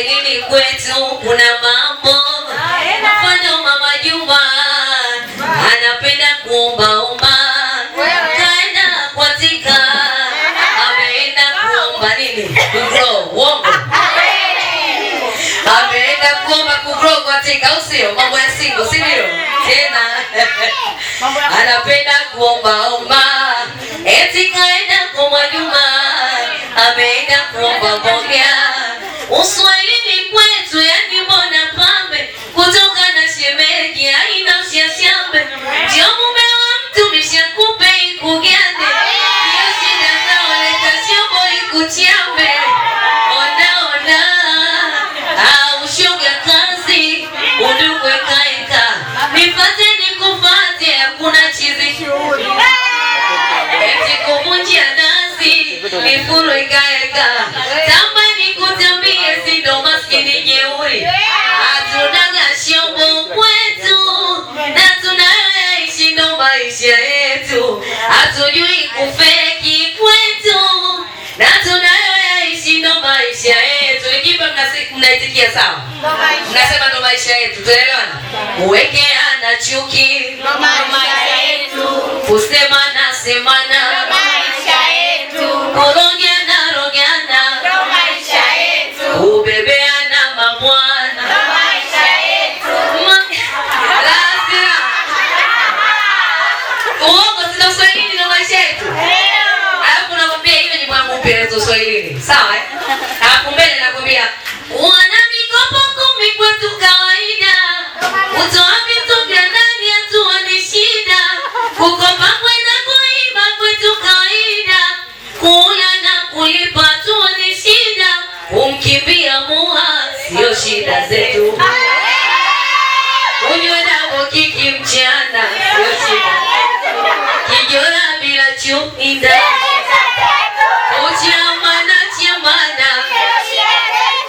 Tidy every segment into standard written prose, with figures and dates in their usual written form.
Uswahilini kwetu kuna mambo. Mfano Mama Juma anapenda kuomba. Kaenda kwatika, ameenda kuomba nini? Uongo. Ameenda kuomba kwatika, usio mambo ya singo, si ndio? Tena anapenda kuomba. Eti kaenda kwa Mama Juma, ameenda kuomba mboga. Uswahilini kwetu yani mbona pambe, kutoka na shemeji haina ushashambe. Ndio mume wa mtu mishakupe ikugande, hiyo shida zao leta shombo ikuchambe. Ona ushoga kazi udukwe kaeka, nipate nikufate hakuna chizi shughuli. Eti kumunjia nazi nifuru ikaeka, tamba nikutambie sindo maskini jeuri. Hatunaga shombo kwetu na tunayoyaishi ndo maisha yetu. Hatujui kufeki kwetu na tunayoyaishi ndo maisha yetu. Nikipa mnaitikia sawa? Mnasema ndo maisha yetu, tuelewana? Kuwekeana chuki ndo maisha yetu, kusemana semana ndo maisha yetu, kurogeana rogeana ndo maisha yetu, kubebeana mabwana ndo maisha yetu. Uongo sina Uswahilini ndo maisha yetu. Alafu nakwambia hiyo ni mwangu pia Uswahilini. Sawa eh? Alafu mbele nakwambia wana mikopo 10 kwetu kawaida. Utoa vitu vya ndani hatuoni shida. Kukopa kwenda kuiba kwetu kawaida. Kula na kulipa hatuoni shida. Kumkimbia muha sio shida zetu. Unywe na kiki mchana sio shida. Kijora bila chuinda. Chiamana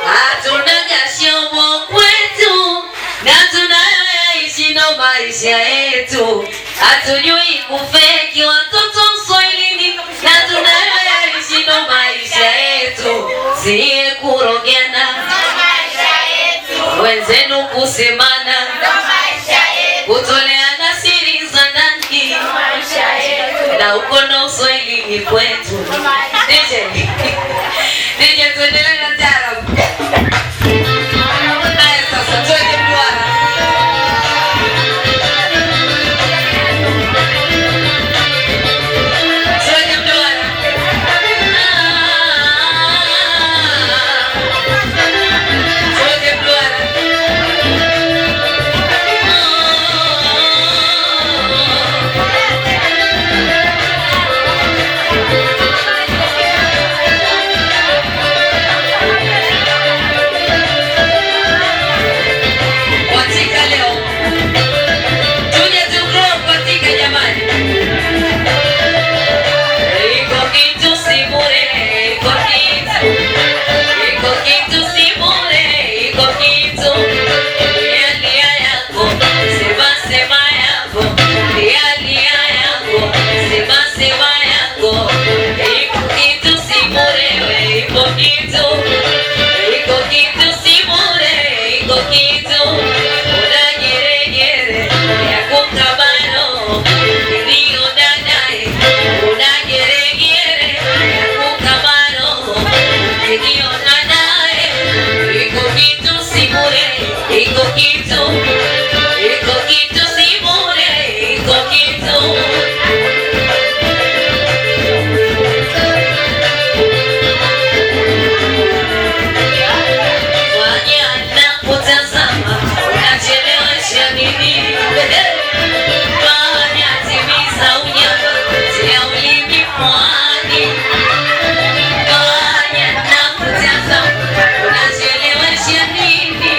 hatunaga shombo kwetu na tunayoyaishi ndo maisha yetu. Hatujui kufeki watoto Uswahilini na tunayoyaishi ndo maisha yetu. Siye kurogeana ndo maisha yetu, wenzenu kusemana ndo maisha yetu, kutoleana siri za ndani ndo maisha yetu, na uko ndo Uswahilini kwetu. DJ tuendelee na taarabu. Haya sasa tuende mduara. Tuende mduara. Tuende mduara. Unachelewesha nini?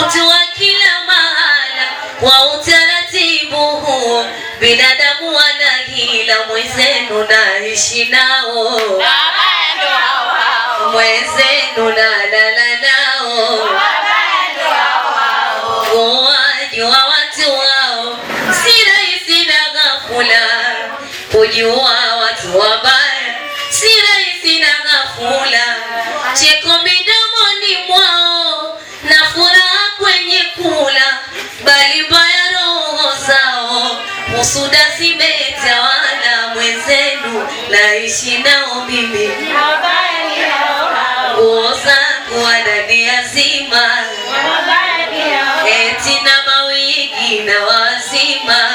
watu wa kila mahala kwa utaratibu huu. Binadamu wana hila, mwenzenu naishi nao, mwenzenu nalala nao, kuwajua watu wao si rahisi na ghafula, kujua watu wabaya si rahisi na ghafula. Cheko midomoni mwao na furaha kwenye kula, bali mbaya roho zao husuda zimetawala. Mwenzenu naishi nao mimi, nguo zangu wanadia zima, eti na mawigi na wazima,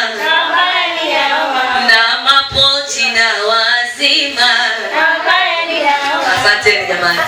na mapochi na wazima. Asanteni jamani.